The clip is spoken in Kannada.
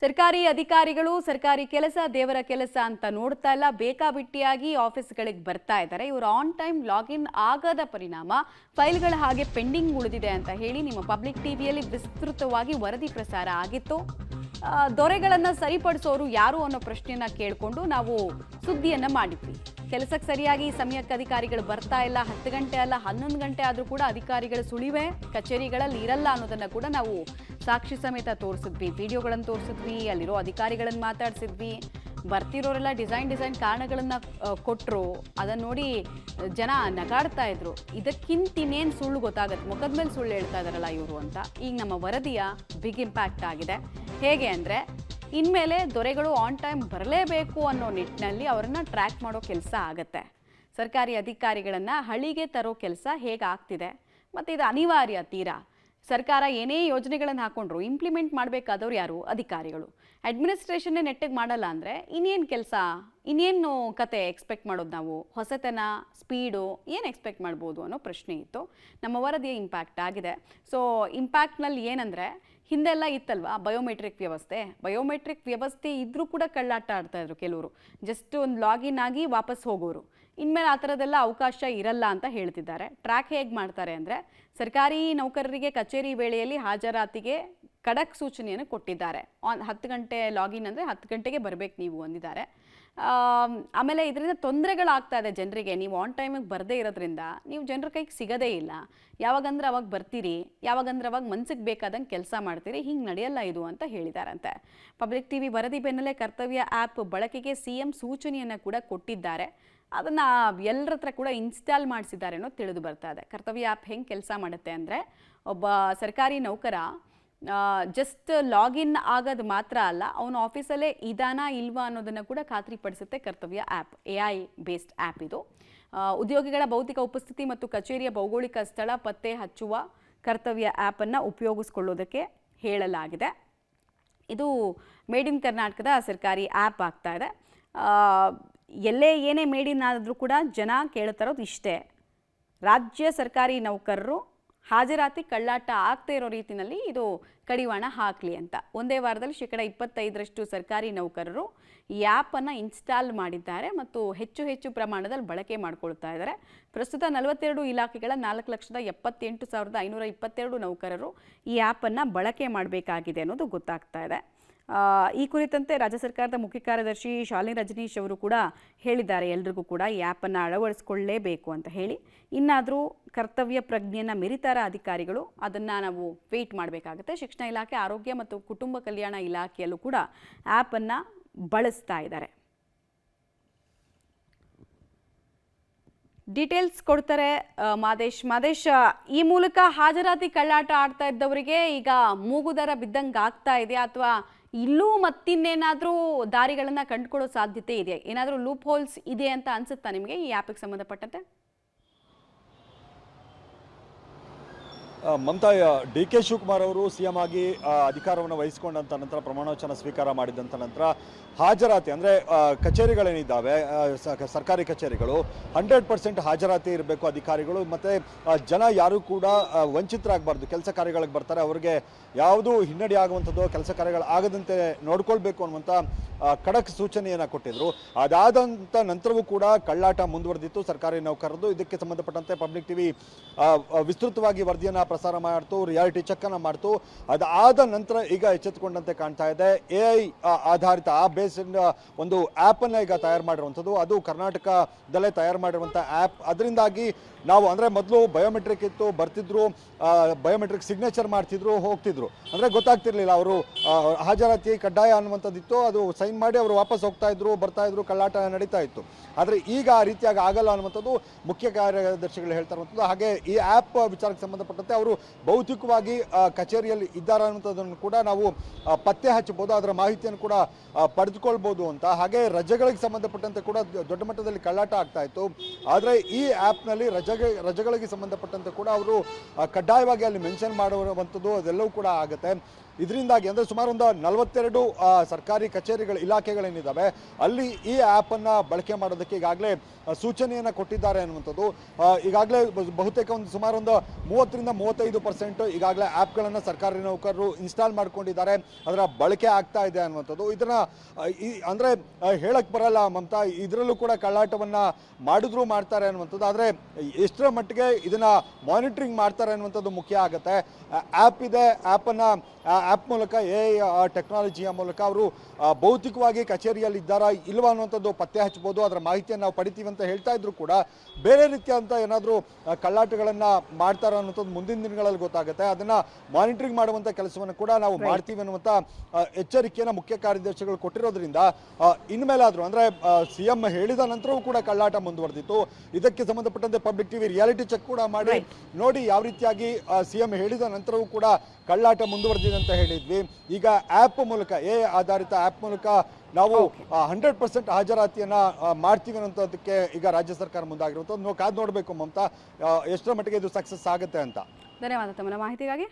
ಸರ್ಕಾರಿ ಅಧಿಕಾರಿಗಳು ಸರ್ಕಾರಿ ಕೆಲಸ ದೇವರ ಕೆಲಸ ಅಂತ ನೋಡ್ತಾ ಇಲ್ಲ, ಬೇಕಾಬಿಟ್ಟಿಯಾಗಿ ಆಫೀಸ್ಗಳಿಗೆ ಬರ್ತಾ ಇದ್ದಾರೆ. ಇವರು ಆನ್ ಟೈಮ್ ಲಾಗಿನ್ ಆಗದ ಪರಿಣಾಮ ಫೈಲ್ಗಳ ಹಾಗೆ ಪೆಂಡಿಂಗ್ ಉಳಿದಿದೆ ಅಂತ ಹೇಳಿ ನಿಮ್ಮ ಪಬ್ಲಿಕ್ ಟಿವಿಯಲ್ಲಿ ವಿಸ್ತೃತವಾಗಿ ವರದಿ ಪ್ರಸಾರ ಆಗಿತ್ತು. ದೊರೆಗಳನ್ನ ಸರಿಪಡಿಸೋರು ಯಾರು ಅನ್ನೋ ಪ್ರಶ್ನೆಯನ್ನ ಕೇಳಿಕೊಂಡು ನಾವು ಸುದ್ದಿಯನ್ನ ಮಾಡಿದ್ವಿ. ಕೆಲಸಕ್ಕೆ ಸರಿಯಾಗಿ ಸಮಯಕ್ಕೆ ಅಧಿಕಾರಿಗಳು ಬರ್ತಾ ಇಲ್ಲ, 10 ಗಂಟೆ ಅಲ್ಲ 11 ಗಂಟೆ ಆದರೂ ಕೂಡ ಅಧಿಕಾರಿಗಳು ಸುಳಿವೆ ಕಚೇರಿಗಳಲ್ಲಿ ಇರಲ್ಲ ಅನ್ನೋದನ್ನ ಕೂಡ ನಾವು ಸಾಕ್ಷಿ ಸಮೇತ ತೋರಿಸಿದ್ವಿ, ವಿಡಿಯೋಗಳನ್ನು ತೋರಿಸಿದ್ವಿ, ಅಲ್ಲಿರೋ ಅಧಿಕಾರಿಗಳನ್ನು ಮಾತಾಡಿಸಿದ್ವಿ. ಬರ್ತಿರೋರೆಲ್ಲ ಡಿಸೈನ್ ಕಾರಣಗಳನ್ನ ಕೊಟ್ಟರು. ಅದನ್ನು ನೋಡಿ ಜನ ನಗಾಡ್ತಾ ಇದ್ರು. ಇದಕ್ಕಿಂತ ಇನ್ನೇನು ಸುಳ್ಳು ಗೊತ್ತಾಗತ್ತೆ, ಮುಖದ ಮೇಲೆ ಸುಳ್ಳು ಹೇಳ್ತಾ ಇದಾರಲ್ಲ ಇವರು ಅಂತ. ಈಗ ನಮ್ಮ ವರದಿಯ ಬಿಗ್ ಇಂಪ್ಯಾಕ್ಟ್ ಆಗಿದೆ. ಹೇಗೆ ಅಂದರೆ, ಇನ್ಮೇಲೆ ದೊರೆಗಳು ಆನ್ ಟೈಮ್ ಬರಲೇಬೇಕು ಅನ್ನೋ ನಿಟ್ಟಿನಲ್ಲಿ ಅವರನ್ನು ಟ್ರ್ಯಾಕ್ ಮಾಡೋ ಕೆಲಸ ಆಗತ್ತೆ. ಸರ್ಕಾರಿ ಅಧಿಕಾರಿಗಳನ್ನು ಹಳ್ಳಿಗೆ ತರೋ ಕೆಲಸ ಹೇಗಾಗ್ತಿದೆ, ಮತ್ತು ಇದು ಅನಿವಾರ್ಯ ತೀರಾ. ಸರ್ಕಾರ ಏನೇ ಯೋಜನೆಗಳನ್ನು ಹಾಕೊಂಡ್ರು ಇಂಪ್ಲಿಮೆಂಟ್ ಮಾಡಬೇಕಾದವ್ರು ಯಾರು? ಅಧಿಕಾರಿಗಳು. ಅಡ್ಮಿನಿಸ್ಟ್ರೇಷನ್ನೇ ನೆಟ್ಟಿಗೆ ಮಾಡಲ್ಲ ಅಂದರೆ ಇನ್ನೇನು ಕೆಲಸ, ಇನ್ನೇನು ಕತೆ ಎಕ್ಸ್ಪೆಕ್ಟ್ ಮಾಡೋದು ನಾವು? ಹೊಸತನ, ಸ್ಪೀಡು ಏನು ಎಕ್ಸ್ಪೆಕ್ಟ್ ಮಾಡ್ಬೋದು ಅನ್ನೋ ಪ್ರಶ್ನೆ ಇತ್ತು. ನಮ್ಮ ವರದಿಯ ಇಂಪ್ಯಾಕ್ಟ್ ಆಗಿದೆ. ಸೊ ಇಂಪ್ಯಾಕ್ಟ್ನಲ್ಲಿ ಏನಂದರೆ, ಹಿಂದೆಲ್ಲ ಇತ್ತಲ್ವಾ ಬಯೋಮೆಟ್ರಿಕ್ ವ್ಯವಸ್ಥೆ ಇದ್ರೂ ಕೂಡ ಕಳ್ಳಾಟ ಆಡ್ತಾಯಿದ್ರು ಕೆಲವರು. ಜಸ್ಟ್ ಒಂದು ಲಾಗಿನ್ ಆಗಿ ವಾಪಸ್ ಹೋಗೋರು. ಇನ್ಮೇಲೆ ಆ ಥರದ್ದೆಲ್ಲ ಅವಕಾಶ ಇರಲ್ಲ ಅಂತ ಹೇಳ್ತಿದ್ದಾರೆ. ಟ್ರ್ಯಾಕ್ ಹೇಗೆ ಮಾಡ್ತಾರೆ ಅಂದರೆ, ಸರ್ಕಾರಿ ನೌಕರರಿಗೆ ಕಚೇರಿ ವೇಳೆಯಲ್ಲಿ ಹಾಜರಾತಿಗೆ ಖಡಕ್ ಸೂಚನೆಯನ್ನು ಕೊಟ್ಟಿದ್ದಾರೆ. 10 ಗಂಟೆ ಲಾಗಿನ್ ಅಂದರೆ 10 ಗಂಟೆಗೆ ಬರಬೇಕು ನೀವು ಅಂದಿದ್ದಾರೆ. ಆಮೇಲೆ ಇದರಿಂದ ತೊಂದರೆಗಳಾಗ್ತಾ ಇದೆ ಜನರಿಗೆ. ನೀವು ಆನ್ ಟೈಮಿಗೆ ಬರದೇ ಇರೋದ್ರಿಂದ ನೀವು ಜನರ ಕೈಗೆ ಸಿಗೋದೇ ಇಲ್ಲ. ಯಾವಾಗಂದ್ರೆ ಅವಾಗ ಬರ್ತೀರಿ, ಯಾವಾಗಂದ್ರೆ ಅವಾಗ ಮನ್ಸಿಗೆ ಬೇಕಾದಂಗೆ ಕೆಲಸ ಮಾಡ್ತೀರಿ, ಹಿಂಗೆ ನಡೆಯಲ್ಲ ಇದು ಅಂತ ಹೇಳಿದಾರಂತೆ. ಪಬ್ಲಿಕ್ ಟಿವಿ ವರದಿ ಬೆನ್ನಲ್ಲೇ ಕರ್ತವ್ಯ ಆ್ಯಪ್ ಬಳಕೆಗೆ CM ಸೂಚನೆಯನ್ನು ಕೂಡ ಕೊಟ್ಟಿದ್ದಾರೆ. ಅದನ್ನು ಎಲ್ಲರ ಹತ್ರ ಕೂಡ ಇನ್ಸ್ಟಾಲ್ ಮಾಡಿಸಿದ್ದಾರೆ ಅನ್ನೋ ತಿಳಿದು ಬರ್ತಾ ಇದೆ. ಕರ್ತವ್ಯ ಆ್ಯಪ್ ಹೆಂಗೆ ಕೆಲಸ ಮಾಡುತ್ತೆ ಅಂದರೆ, ಒಬ್ಬ ಸರ್ಕಾರಿ ನೌಕರ ಜಸ್ಟ್ ಲಾಗಿನ್ ಆಗೋದು ಮಾತ್ರ ಅಲ್ಲ, ಅವನು ಆಫೀಸಲ್ಲೇ ಇದಾನಾ ಇಲ್ವಾ ಅನ್ನೋದನ್ನು ಕೂಡ ಖಾತ್ರಿಪಡಿಸುತ್ತೆ ಕರ್ತವ್ಯ ಆ್ಯಪ್. AI ಬೇಸ್ಡ್ ಆ್ಯಪ್ ಇದು. ಉದ್ಯೋಗಿಗಳ ಭೌತಿಕ ಉಪಸ್ಥಿತಿ ಮತ್ತು ಕಚೇರಿಯ ಭೌಗೋಳಿಕ ಸ್ಥಳ ಪತ್ತೆ ಹಚ್ಚುವ ಕರ್ತವ್ಯ ಆ್ಯಪನ್ನು ಉಪಯೋಗಿಸ್ಕೊಳ್ಳೋದಕ್ಕೆ ಹೇಳಲಾಗಿದೆ. ಇದು ಮೇಡ್ ಇನ್ ಕರ್ನಾಟಕದ ಸರ್ಕಾರಿ ಆ್ಯಪ್ ಆಗ್ತಾ ಇದೆ. ಎಲ್ಲೇ ಏನೇ ಮೇಡ್ ಇನ್ ಆದರೂ ಕೂಡ ಜನ ಕೇಳ್ತಾ ಇರೋದು ಇಷ್ಟೇ: ರಾಜ್ಯ ಸರ್ಕಾರಿ ನೌಕರರು ಹಾಜರಾತಿ ಕಳ್ಳಾಟ ಆಗ್ತಾ ಇರೋ ರೀತಿಯಲ್ಲಿ ಇದು ಕಡಿವಾಣ ಹಾಕಲಿ ಅಂತ. ಒಂದೇ ವಾರದಲ್ಲಿ 25% ಸರ್ಕಾರಿ ನೌಕರರು ಈ ಆ್ಯಪನ್ನು ಇನ್ಸ್ಟಾಲ್ ಮಾಡಿದ್ದಾರೆ ಮತ್ತು ಹೆಚ್ಚು ಪ್ರಮಾಣದಲ್ಲಿ ಬಳಕೆ ಮಾಡ್ಕೊಳ್ತಾ ಇದ್ದಾರೆ. ಪ್ರಸ್ತುತ 42 ಇಲಾಖೆಗಳ 4,78,522 ನೌಕರರು ಈ ಆ್ಯಪನ್ನು ಬಳಕೆ ಮಾಡಬೇಕಾಗಿದೆ ಅನ್ನೋದು ಗೊತ್ತಾಗ್ತಾ ಇದೆ. ಈ ಕುರಿತಂತೆ ರಾಜ್ಯ ಸರ್ಕಾರದ ಮುಖ್ಯ ಕಾರ್ಯದರ್ಶಿ ಶಾಲಿನಿ ರಜನೀಶ್ ಅವರು ಕೂಡ ಹೇಳಿದ್ದಾರೆ, ಎಲ್ರಿಗೂ ಕೂಡ ಈ ಆ್ಯಪನ್ನು ಅಳವಡಿಸ್ಕೊಳ್ಳೇಬೇಕು ಅಂತ ಹೇಳಿ. ಇನ್ನಾದರೂ ಕರ್ತವ್ಯ ಪ್ರಜ್ಞೆಯನ್ನು ಮೆರಿತಾರ ಅಧಿಕಾರಿಗಳು, ಅದನ್ನು ನಾವು ವೇಟ್ ಮಾಡಬೇಕಾಗುತ್ತೆ. ಶಿಕ್ಷಣ ಇಲಾಖೆ, ಆರೋಗ್ಯ ಮತ್ತು ಕುಟುಂಬ ಕಲ್ಯಾಣ ಇಲಾಖೆಯಲ್ಲೂ ಕೂಡ ಆ್ಯಪನ್ನು ಬಳಸ್ತಾ ಇದ್ದಾರೆ. ಡೀಟೇಲ್ಸ್ ಕೊಡ್ತಾರೆ ಮಾದೇಶ್. ಈ ಮೂಲಕ ಹಾಜರಾತಿ ಕಳ್ಳಾಟ ಆಡ್ತಾ ಇದ್ದವರಿಗೆ ಈಗ ಮೂಗುದರ ಬಿದ್ದಂಗೆ ಆಗ್ತಾ ಇದೆಯಾ, ಅಥವಾ ಇಲ್ಲೂ ಮತ್ತಿನ್ನೇನಾದರೂ ದಾರಿಗಳನ್ನು ಕಂಡುಕೊಳ್ಳೋ ಸಾಧ್ಯತೆ ಇದೆಯಾ? ಏನಾದರೂ ಲೂಪ್ ಹೋಲ್ಸ್ ಇದೆ ಅಂತ ಅನ್ಸುತ್ತಾ ನಿಮಗೆ ಈ ಆ್ಯಪಿಗೆ ಸಂಬಂಧಪಟ್ಟಂತೆ? ಮಮತಾ, DK ಶಿವಕುಮಾರ್ ಅವರು CM ಆಗಿ ಅಧಿಕಾರವನ್ನು ವಹಿಸಿಕೊಂಡಂಥ ನಂತರ ಪ್ರಮಾಣವಚನ ಸ್ವೀಕಾರ ಮಾಡಿದಂಥ ನಂತರ ಹಾಜರಾತಿ ಅಂದರೆ ಕಚೇರಿಗಳೇನಿದ್ದಾವೆ, ಸರ್ಕಾರಿ ಕಚೇರಿಗಳು 100% ಹಾಜರಾತಿ ಇರಬೇಕು ಅಧಿಕಾರಿಗಳು. ಮತ್ತು ಜನ ಯಾರೂ ಕೂಡ ವಂಚಿತರಾಗಬಾರ್ದು. ಕೆಲಸ ಕಾರ್ಯಗಳಿಗೆ ಬರ್ತಾರೆ, ಅವರಿಗೆ ಯಾವುದೂ ಹಿನ್ನಡೆ ಆಗುವಂಥದ್ದು, ಕೆಲಸ ಕಾರ್ಯಗಳು ಆಗದಂತೆ ನೋಡ್ಕೊಳ್ಬೇಕು ಅನ್ನುವಂಥ ಖಡಕ್ ಸೂಚನೆಯನ್ನು ಕೊಟ್ಟಿದ್ರು. ಅದಾದಂಥ ನಂತರವೂ ಕೂಡ ಕಳ್ಳಾಟ ಮುಂದುವರೆದಿತ್ತು ಸರ್ಕಾರಿ ನೌಕರರದು. ಇದಕ್ಕೆ ಸಂಬಂಧಪಟ್ಟಂತೆ ಪಬ್ಲಿಕ್ ಟಿವಿ ವಿಸ್ತೃತವಾಗಿ ವರದಿಯನ್ನು ಪ್ರಸಾರ ಮಾಡ್ತು, ರಿಯಾಲಿಟಿ ಚೆಕ್ಕನ್ನು ಮಾಡ್ತು. ಅದಾದ ನಂತರ ಈಗ ಎಚ್ಚೆತ್ತುಕೊಂಡಂತೆ ಕಾಣ್ತಾ ಇದೆ. AI ಆಧಾರಿತ ಆ ಬೇಸ್ಡ್ ಒಂದು ಆ್ಯಪನ್ನು ಈಗ ತಯಾರು ಮಾಡಿರುವಂಥದ್ದು. ಅದು ಕರ್ನಾಟಕದಲ್ಲೇ ತಯಾರು ಮಾಡಿರುವಂಥ ಆ್ಯಪ್. ಅದರಿಂದಾಗಿ ನಾವು ಅಂದರೆ ಮೊದಲು ಬಯೋಮೆಟ್ರಿಕ್ ಇತ್ತು, ಬರ್ತಿದ್ರು, ಬಯೋಮೆಟ್ರಿಕ್ ಸಿಗ್ನೇಚರ್ ಮಾಡ್ತಿದ್ರು, ಹೋಗ್ತಿದ್ರು, ಅಂದರೆ ಗೊತ್ತಾಗ್ತಿರ್ಲಿಲ್ಲ ಅವರು ಹಾಜರಾತಿ ಕಡ್ಡಾಯ ಅನ್ನುವಂಥದ್ದಿತ್ತು. ಅದು ಸೈನ್ ಮಾಡಿ ಅವರು ವಾಪಸ್ ಹೋಗ್ತಾ ಇದ್ರು, ಬರ್ತಾ ಇದ್ರು, ಕಳ್ಳಾಟ ನಡೀತಾ ಇತ್ತು. ಆದರೆ ಈಗ ಆ ರೀತಿಯಾಗಿ ಆಗಲ್ಲ ಅನ್ನುವಂಥದ್ದು ಮುಖ್ಯ ಕಾರ್ಯದರ್ಶಿಗಳು ಹೇಳ್ತಾ ಇರುವಂಥದ್ದು. ಹಾಗೆ ಈ ಆ್ಯಪ್ ವಿಚಾರಕ್ಕೆ ಸಂಬಂಧಪಟ್ಟಂತೆ ಅವರು ಭೌತಿಕವಾಗಿ ಕಚೇರಿಯಲ್ಲಿ ಇದ್ದಾರೆ ಅನ್ನುವಂಥದ್ದನ್ನು ಕೂಡ ನಾವು ಪತ್ತೆ ಹಚ್ಚಬಹುದು, ಅದರ ಮಾಹಿತಿಯನ್ನು ಕೂಡ ಪಡೆದುಕೊಳ್ಬೋದು ಅಂತ. ಹಾಗೆ ರಜೆಗಳಿಗೆ ಸಂಬಂಧಪಟ್ಟಂತೆ ಕೂಡ ದೊಡ್ಡ ಮಟ್ಟದಲ್ಲಿ ಕಳ್ಳಾಟ ಆಗ್ತಾ ಇತ್ತು. ಆದರೆ ಈ ಆ್ಯಪ್ನಲ್ಲಿ ರಜೆಗಳಿಗೆ ಸಂಬಂಧಪಟ್ಟಂತೆ ಕೂಡ ಅವರು ಕಡ್ಡಾಯವಾಗಿ ಅಲ್ಲಿ ಮೆನ್ಷನ್ ಮಾಡುವಂಥದ್ದು ಅದೆಲ್ಲವೂ ಕೂಡ ಆಗುತ್ತೆ. ಇದರಿಂದಾಗಿ ಅಂದರೆ ಸುಮಾರು ಒಂದು 42 ಸರ್ಕಾರಿ ಕಚೇರಿಗಳು ಇಲಾಖೆಗಳೇನಿದ್ದಾವೆ ಅಲ್ಲಿ ಈ ಆ್ಯಪನ್ನು ಬಳಕೆ ಮಾಡೋದಕ್ಕೆ ಈಗಾಗಲೇ ಸೂಚನೆಯನ್ನು ಕೊಟ್ಟಿದ್ದಾರೆ ಅನ್ನುವಂಥದ್ದು. ಈಗಾಗಲೇ ಬಹುತೇಕ ಸುಮಾರು ಒಂದು 30-35% ಈಗಾಗಲೇ ಆ್ಯಪ್ಗಳನ್ನು ಸರ್ಕಾರಿ ನೌಕರರು ಇನ್ಸ್ಟಾಲ್ ಮಾಡ್ಕೊಂಡಿದ್ದಾರೆ, ಅದರ ಬಳಕೆ ಆಗ್ತಾ ಇದೆ ಅನ್ನುವಂಥದ್ದು. ಇದನ್ನು ಅಂದರೆ ಹೇಳಕ್ಕೆ ಬರಲ್ಲ ಮಮತಾ, ಇದರಲ್ಲೂ ಕೂಡ ಕಳ್ಳಾಟವನ್ನು ಮಾಡಿದ್ರು ಮಾಡ್ತಾರೆ ಅನ್ನುವಂಥದ್ದು. ಆದರೆ ಎಷ್ಟರ ಮಟ್ಟಿಗೆ ಇದನ್ನು ಮಾನಿಟ್ರಿಂಗ್ ಮಾಡ್ತಾರೆ ಅನ್ನುವಂಥದ್ದು ಮುಖ್ಯ ಆಗುತ್ತೆ. ಆ್ಯಪ್ ಇದೆ, ಆ್ಯಪ್ ಮೂಲಕ ಟೆಕ್ನಾಲಜಿಯ ಮೂಲಕ ಅವರು ಭೌತಿಕವಾಗಿ ಕಚೇರಿಯಲ್ಲಿ ಇದ್ದಾರಾ ಇಲ್ವಾ ಅನ್ನುವಂಥದ್ದು ಪತ್ತೆ ಹಚ್ಚಬಹುದು, ಅದರ ಮಾಹಿತಿಯನ್ನು ನಾವು ಪಡಿತೀವಿ ಅಂತ ಹೇಳ್ತಾ ಇದ್ರು ಕೂಡ ಬೇರೆ ರೀತಿಯ ಅಂತ ಏನಾದರೂ ಕಳ್ಳಾಟಗಳನ್ನು ಮಾಡ್ತಾರ ಅನ್ನೋಂಥದ್ದು ಮುಂದಿನ ದಿನಗಳಲ್ಲಿ ಗೊತ್ತಾಗುತ್ತೆ. ಅದನ್ನು ಮಾನಿಟರಿಂಗ್ ಮಾಡುವಂಥ ಕೆಲಸವನ್ನು ಕೂಡ ನಾವು ಮಾಡ್ತೀವಿ ಅನ್ನುವಂಥ ಎಚ್ಚರಿಕೆಯನ್ನು ಮುಖ್ಯ ಕಾರ್ಯದರ್ಶಿಗಳು ಕೊಟ್ಟಿರೋದ್ರಿಂದ ಇನ್ಮೇಲಾದರೂ ಅಂದರೆ CM ಹೇಳಿದ ನಂತರವೂ ಕೂಡ ಕಳ್ಳಾಟ ಮುಂದುವರೆದಿತ್ತು. ಇದಕ್ಕೆ ಸಂಬಂಧಪಟ್ಟಂತೆ ಪಬ್ಲಿಕ್ ಟಿವಿ ರಿಯಾಲಿಟಿ ಚೆಕ್ ಕೂಡ ಮಾಡಿ ನೋಡಿ ಯಾವ ರೀತಿಯಾಗಿ CM ಹೇಳಿದ ನಂತರವೂ ಕೂಡ ಕಳ್ಳಾಟ ಮುಂದುವರೆದಿದೆ ಅಂತ ಹೇಳಿದ್ವಿ. ಈಗ ಆ್ಯಪ್ ಮೂಲಕ ಆಧಾರಿತ ಆ್ಯಪ್ ಮೂಲಕ ನಾವು 100% ಹಾಜರಾತಿಯನ್ನು ಮಾಡ್ತೀವಿ ಅನ್ನೋಂಥದ್ದಕ್ಕೆ ಈಗ ರಾಜ್ಯ ಸರ್ಕಾರ ಮುಂದಾಗಿರುವಂಥದ್ದು. ಕಾದು ನೋಡಬೇಕು ಮಮತಾ, ಎಷ್ಟರ ಮಟ್ಟಿಗೆ ಇದು ಸಕ್ಸಸ್ ಆಗುತ್ತೆ ಅಂತ. ಧನ್ಯವಾದ ತಮ್ಮ ಮಾಹಿತಿಗಾಗಿ.